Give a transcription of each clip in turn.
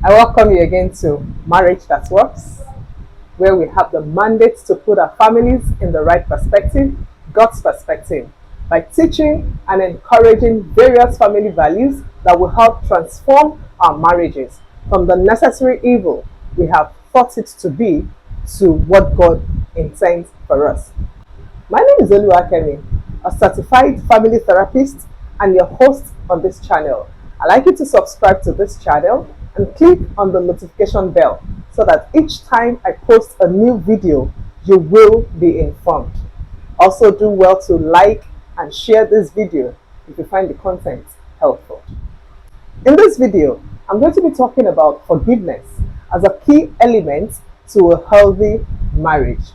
I welcome you again to Marriage That Works, where we have the mandate to put our families in the right perspective, God's perspective, by teaching and encouraging various family values that will help transform our marriages from the necessary evil we have thought it to be to what God intends for us. My name is Oluwakemi, a certified family therapist and your host on this channel. I'd like you to subscribe to this channel and click on the notification bell so that each time I post a new video, you will be informed. Also, do well to like and share this video if you find the content helpful. In this video, I'm going to be talking about forgiveness as a key element to a healthy marriage.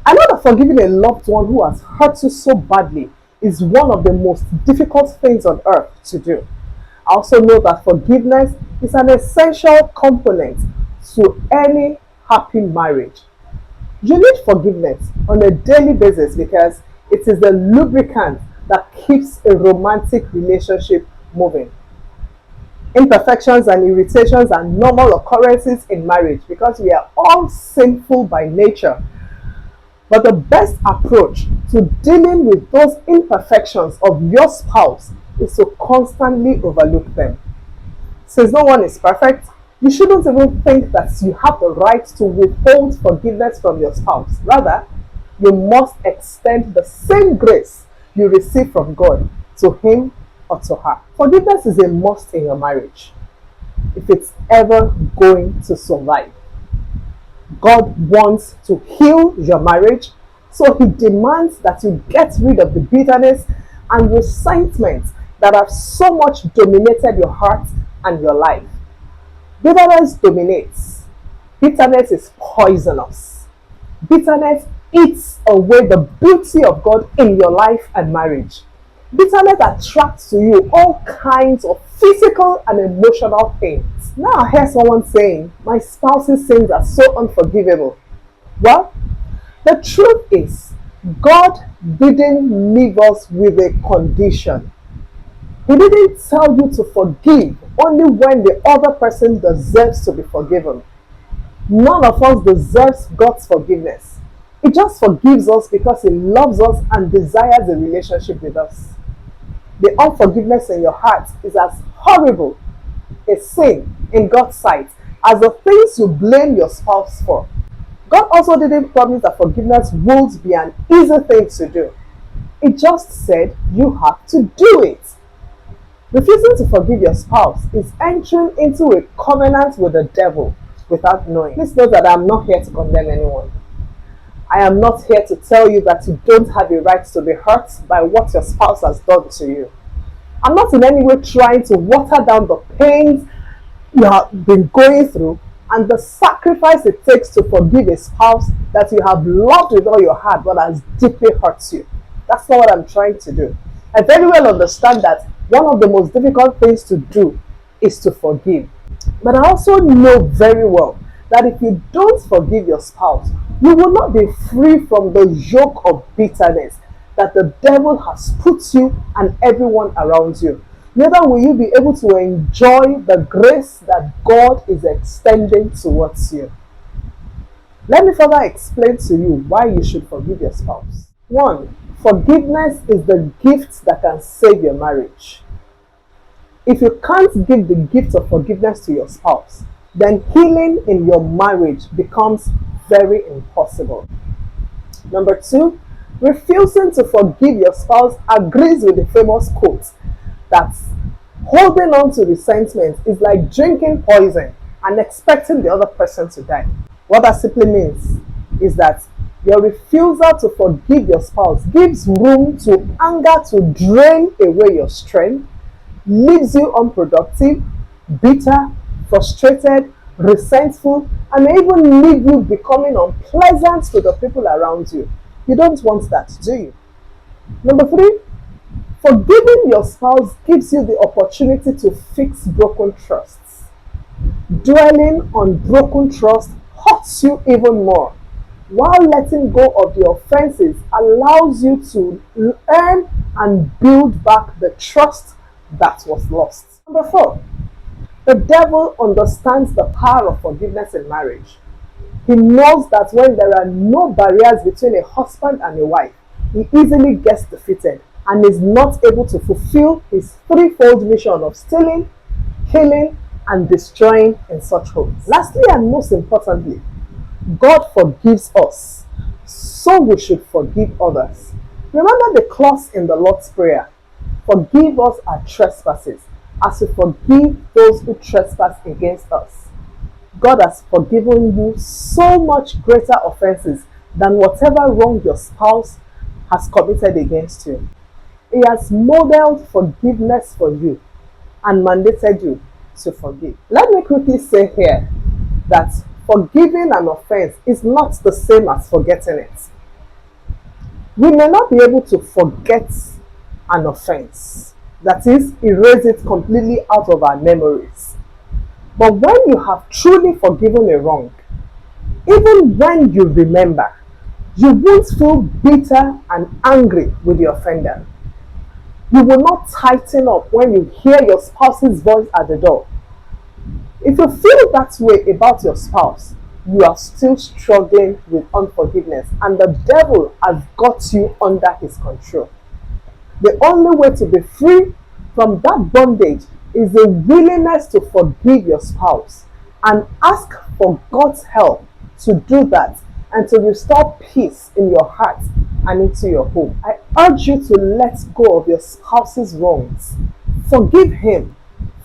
I know that forgiving a loved one who has hurt you so badly is one of the most difficult things on earth to do. I also know that forgiveness is an essential component to any happy marriage. You need forgiveness on a daily basis because it is the lubricant that keeps a romantic relationship moving. Imperfections and irritations are normal occurrences in marriage because we are all sinful by nature. But the best approach to dealing with those imperfections of your spouse is to constantly overlook them. Since no one is perfect, you shouldn't even think that you have the right to withhold forgiveness from your spouse. Rather, you must extend the same grace you receive from God to him or to her. Forgiveness is a must in your marriage if it's ever going to survive. God wants to heal your marriage, so he demands that you get rid of the bitterness and resentment that have so much dominated your heart and your life. Bitterness dominates. Bitterness is poisonous. Bitterness eats away the beauty of God in your life and marriage. Bitterness attracts to you all kinds of physical and emotional pains. Now I hear someone saying, my spouse's sins are so unforgivable. Well, the truth is, God didn't leave us with a condition. He didn't tell you to forgive only when the other person deserves to be forgiven. None of us deserves God's forgiveness. He just forgives us because he loves us and desires a relationship with us. The unforgiveness in your heart is as horrible a sin in God's sight as the things you blame your spouse for. God also didn't promise that forgiveness would be an easy thing to do. He just said you have to do it. Refusing to forgive your spouse is entering into a covenant with the devil without knowing. Please note that I am not here to condemn anyone. I am not here to tell you that you don't have a right to be hurt by what your spouse has done to you. I'm not in any way trying to water down the pains you have been going through and the sacrifice it takes to forgive a spouse that you have loved with all your heart but has deeply hurt you. That's not what I'm trying to do. I very well understand that one of the most difficult things to do is to forgive. But I also know very well that if you don't forgive your spouse, you will not be free from the yoke of bitterness that the devil has put you and everyone around you. Neither will you be able to enjoy the grace that God is extending towards you. Let me further explain to you why you should forgive your spouse. 1. Forgiveness is the gift that can save your marriage. If you can't give the gift of forgiveness to your spouse, then healing in your marriage becomes very impossible. Number 2, refusing to forgive your spouse agrees with the famous quote that holding on to resentment is like drinking poison and expecting the other person to die. What that simply means is that your refusal to forgive your spouse gives room to anger to drain away your strength, leaves you unproductive, bitter, frustrated, resentful, and may even leave you becoming unpleasant to the people around you. You don't want that, do you? Number 3, forgiving your spouse gives you the opportunity to fix broken trusts. Dwelling on broken trust hurts you even more, while letting go of the offenses allows you to earn and build back the trust that was lost. Number 4, The devil understands the power of forgiveness in marriage. He knows that when there are no barriers between a husband and a wife, he easily gets defeated and is not able to fulfill his threefold mission of stealing, killing, and destroying in such homes. Lastly and most importantly, God forgives us, so we should forgive others. Remember the clause in the Lord's Prayer: forgive us our trespasses, as we forgive those who trespass against us. God has forgiven you so much greater offenses than whatever wrong your spouse has committed against you. He has modeled forgiveness for you and mandated you to forgive. Let me quickly say here that forgiving an offense is not the same as forgetting it. We may not be able to forget an offense, that is, erase it completely out of our memories. But when you have truly forgiven a wrong, even when you remember, you won't feel bitter and angry with the offender. You will not tighten up when you hear your spouse's voice at the door. If you feel that way about your spouse, you are still struggling with unforgiveness, and the devil has got you under his control. The only way to be free from that bondage is a willingness to forgive your spouse and ask for God's help to do that and to restore peace in your heart and into your home. I urge you to let go of your spouse's wrongs. Forgive him,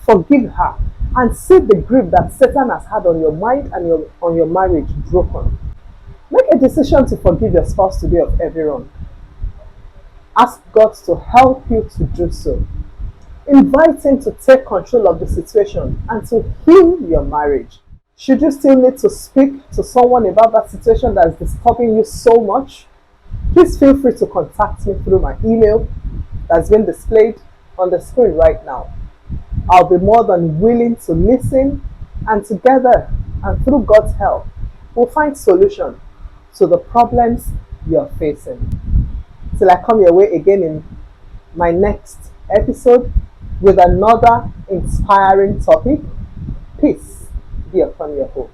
forgive her, and see the grip that Satan has had on your mind and on your marriage broken. Make a decision to forgive your spouse today of every wrong. Ask God to help you to do so. Invite him to take control of the situation and to heal your marriage. Should you still need to speak to someone about that situation that is disturbing you so much, please feel free to contact me through my email that's been displayed on the screen right now. I'll be more than willing to listen, and together and through God's help, we'll find solution to the problems you're facing. Till I come your way again in my next episode with another inspiring topic, peace be upon your home.